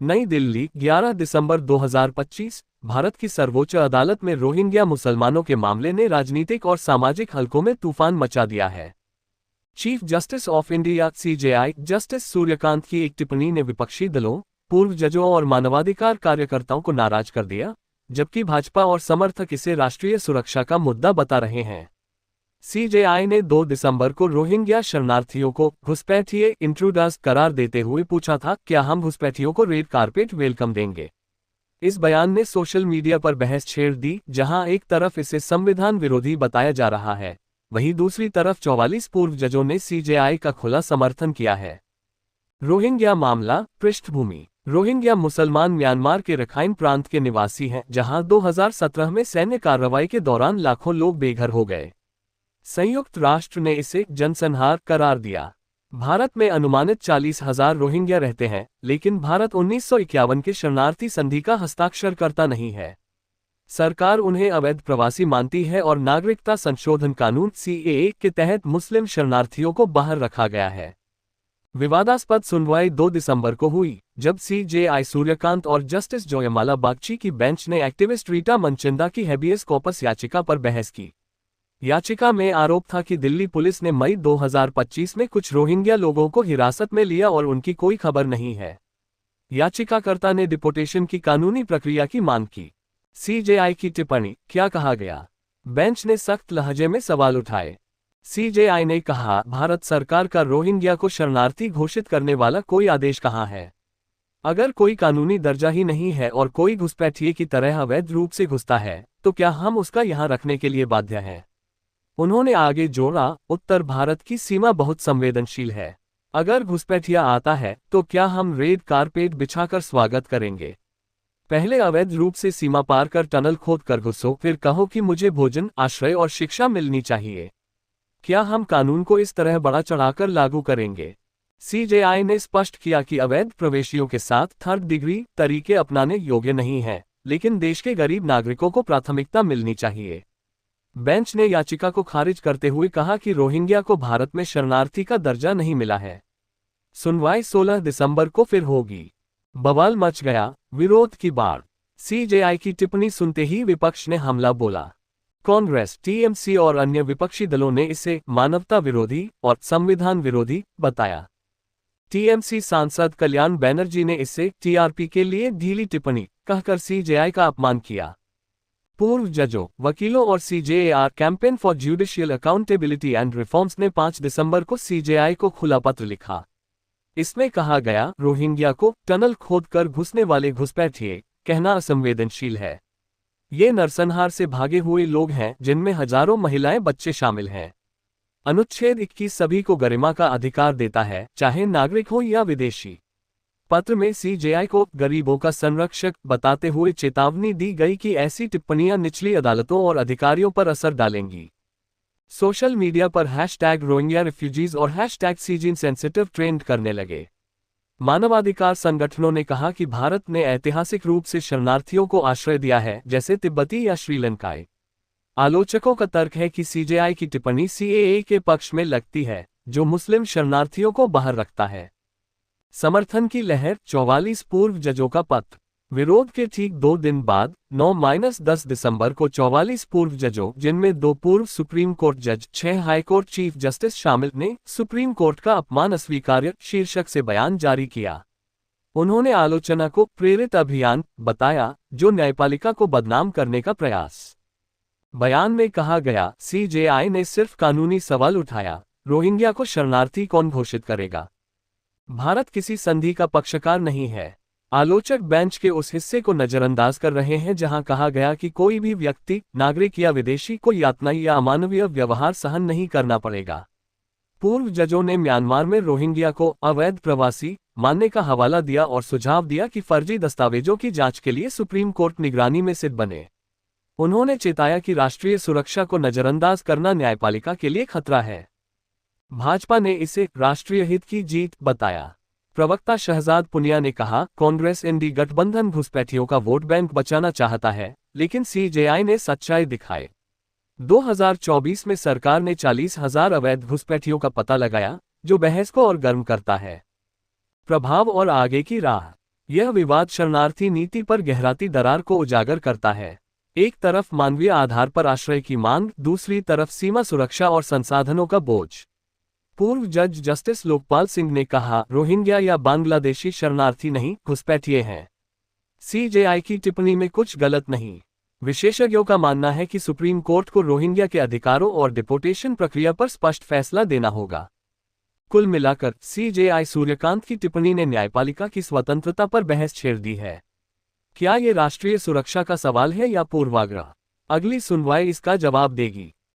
नई दिल्ली 11 दिसंबर 2025। भारत की सर्वोच्च अदालत में रोहिंग्या मुसलमानों के मामले ने राजनीतिक और सामाजिक हलकों में तूफान मचा दिया है। Chief justice of India CJI justice Suryakant की एक टिप्पणी ने विपक्षी दलों, पूर्व जजों और मानवाधिकार कार्यकर्ताओं को नाराज कर दिया, जबकि भाजपा और समर्थक इसे राष्ट्रीय सुरक्षा का मुद्दा बता रहे हैं। सीजेआई ने 2 दिसंबर को रोहिंग्या शरणार्थियों को घुसपैठिए इंट्रूडर्स करार देते हुए पूछा था, क्या हम घुसपैठियों को रेड कारपेट वेलकम देंगे। इस बयान ने सोशल मीडिया पर बहस छेड़ दी, जहां एक तरफ इसे संविधान विरोधी बताया जा रहा है, वहीं दूसरी तरफ 44 पूर्व जजों ने सीजेआई का खुला समर्थन किया है। रोहिंग्या मामला पृष्ठभूमि। रोहिंग्या मुसलमान म्यांमार के रखाइन प्रांत के निवासी हैं, जहां 2017 में सैन्य कार्रवाई के दौरान लाखों लोग बेघर हो गए। संयुक्त राष्ट्र ने इसे जनसंहार करार दिया। भारत में अनुमानित 40,000 रोहिंग्या रहते हैं, लेकिन भारत 1951 के शरणार्थी संधि का हस्ताक्षरकर्ता नहीं है। सरकार उन्हें अवैध प्रवासी मानती है और नागरिकता संशोधन कानून सीएए के तहत मुस्लिम शरणार्थियों को बाहर रखा गया है। विवादास्पद सुनवाई 2 दिसंबर को हुई, जब सीजेआई सूर्यकांत और जस्टिस जोयमाला बागची की बेंच ने एक्टिविस्ट रीटा मनचंदा की हैबियस कॉर्पस याचिका पर बहस की। याचिका में आरोप था कि दिल्ली पुलिस ने मई 2025 में कुछ रोहिंग्या लोगों को हिरासत में लिया और उनकी कोई खबर नहीं है। याचिकाकर्ता ने डिपोटेशन की कानूनी प्रक्रिया की मांग की। सीजेआई की टिप्पणी, क्या कहा गया। बेंच ने सख्त लहजे में सवाल उठाए। सीजेआई ने कहा, भारत सरकार का रोहिंग्या को शरणार्थी घोषित करने वाला कोई आदेश कहाँ है। अगर कोई कानूनी दर्जा ही नहीं है और कोई घुसपैठिए की तरह अवैध रूप से घुसता है, तो क्या हम उसका यहाँ रखने के लिए बाध्य हैं। उन्होंने आगे जोड़ा, उत्तर भारत की सीमा बहुत संवेदनशील है। अगर घुसपैठिया आता है तो क्या हम रेड कारपेट बिछाकर स्वागत करेंगे। पहले अवैध रूप से सीमा पार कर टनल खोद कर घुसो, फिर कहो कि मुझे भोजन, आश्रय और शिक्षा मिलनी चाहिए। क्या हम कानून को इस तरह बढ़ा चढ़ाकर लागू करेंगे। सीजेआई ने स्पष्ट किया कि अवैध प्रवेशियों के साथ थर्ड डिग्री तरीके अपनाने योग्य नहीं है, लेकिन देश के गरीब नागरिकों को प्राथमिकता मिलनी चाहिए। बेंच ने याचिका को खारिज करते हुए कहा कि रोहिंग्या को भारत में शरणार्थी का दर्जा नहीं मिला है। सुनवाई 16 दिसंबर को फिर होगी। बवाल मच गया, विरोध की बाढ़। सीजेआई की टिप्पणी सुनते ही विपक्ष ने हमला बोला। कांग्रेस, टीएमसी और अन्य विपक्षी दलों ने इसे मानवता विरोधी और संविधान विरोधी बताया। टीएमसी सांसद कल्याण बनर्जी ने इसे टीआरपी के लिए ढीली टिप्पणी कहकर सीजेआई का अपमान किया। पूर्व जजों, वकीलों और CJAR campaign for judicial accountability and reforms ने 5 दिसंबर को सीजेआई को खुला पत्र लिखा। इसमें कहा गया, रोहिंग्या को टनल खोदकर घुसने वाले घुसपैठिए कहना असंवेदनशील है। ये नरसंहार से भागे हुए लोग हैं, जिनमें हजारों महिलाएं, बच्चे शामिल हैं। अनुच्छेद 21 सभी को गरिमा का अधिकार देता है, चाहे नागरिक हो या विदेशी। पत्र में सीजेआई को गरीबों का संरक्षक बताते हुए चेतावनी दी गई कि ऐसी टिप्पणियां निचली अदालतों और अधिकारियों पर असर डालेंगी। सोशल मीडिया पर हैशटैग रोहिंग्या रिफ्यूजीज और हैशटैग सीजीन सेंसिटिव ट्रेंड करने लगे। मानवाधिकार संगठनों ने कहा कि भारत ने ऐतिहासिक रूप से शरणार्थियों को आश्रय दिया है, जैसे तिब्बती या श्रीलंकाई। आलोचकों का तर्क है कि सीजेआई की टिप्पणी सीएए के पक्ष में लगती है, जो मुस्लिम शरणार्थियों को बाहर रखता है। समर्थन की लहर, 44 पूर्व जजों का पत्र। विरोध के ठीक 2 दिन बाद 9-10 दिसंबर को 44 पूर्व जजों, जिनमें 2 पूर्व सुप्रीम कोर्ट जज, 6 हाईकोर्ट चीफ जस्टिस शामिल, ने सुप्रीम कोर्ट का अपमान अस्वीकार्य शीर्षक से बयान जारी किया। उन्होंने आलोचना को प्रेरित अभियान बताया, जो न्यायपालिका को बदनाम करने का प्रयास। बयान में कहा गया, सीजेआई ने सिर्फ कानूनी सवाल उठाया, रोहिंग्या को शरणार्थी कौन घोषित करेगा। भारत किसी संधि का पक्षकार नहीं है। आलोचक बेंच के उस हिस्से को नजरअंदाज कर रहे हैं जहां कहा गया कि कोई भी व्यक्ति, नागरिक या विदेशी को यातना या अमानवीय व्यवहार सहन नहीं करना पड़ेगा। पूर्व जजों ने म्यांमार में रोहिंग्या को अवैध प्रवासी मानने का हवाला दिया और सुझाव दिया कि फर्जी दस्तावेजों की जांच के लिए सुप्रीम कोर्ट निगरानी में सिद्ध बने। उन्होंने चेताया कि राष्ट्रीय सुरक्षा को नजरअंदाज करना न्यायपालिका के लिए खतरा है। भाजपा ने इसे राष्ट्रीय हित की जीत बताया। प्रवक्ता शहजाद पुनिया ने कहा, कांग्रेस इंडी गठबंधन घुसपैठियों का वोट बैंक बचाना चाहता है, लेकिन सीजेआई ने सच्चाई दिखाई। 2024 में सरकार ने 40,000 अवैध घुसपैठियों का पता लगाया, जो बहस को और गर्म करता है। प्रभाव और आगे की राह। यह विवाद शरणार्थी नीति पर गहराती दरार को उजागर करता है। एक तरफ मानवीय आधार पर आश्रय की मांग, दूसरी तरफ सीमा सुरक्षा और संसाधनों का बोझ। पूर्व जज जस्टिस लोकपाल सिंह ने कहा, रोहिंग्या या बांग्लादेशी शरणार्थी नहीं, घुसपैठिए हैं। सीजेआई की टिप्पणी में कुछ गलत नहीं। विशेषज्ञों का मानना है कि सुप्रीम कोर्ट को रोहिंग्या के अधिकारों और डिपोर्टेशन प्रक्रिया पर स्पष्ट फैसला देना होगा। कुल मिलाकर सीजेआई सूर्यकांत की टिप्पणी ने न्यायपालिका की स्वतंत्रता पर बहस छेड़ दी है। क्या ये राष्ट्रीय सुरक्षा का सवाल है या पूर्वाग्रह? अगली सुनवाई इसका जवाब देगी।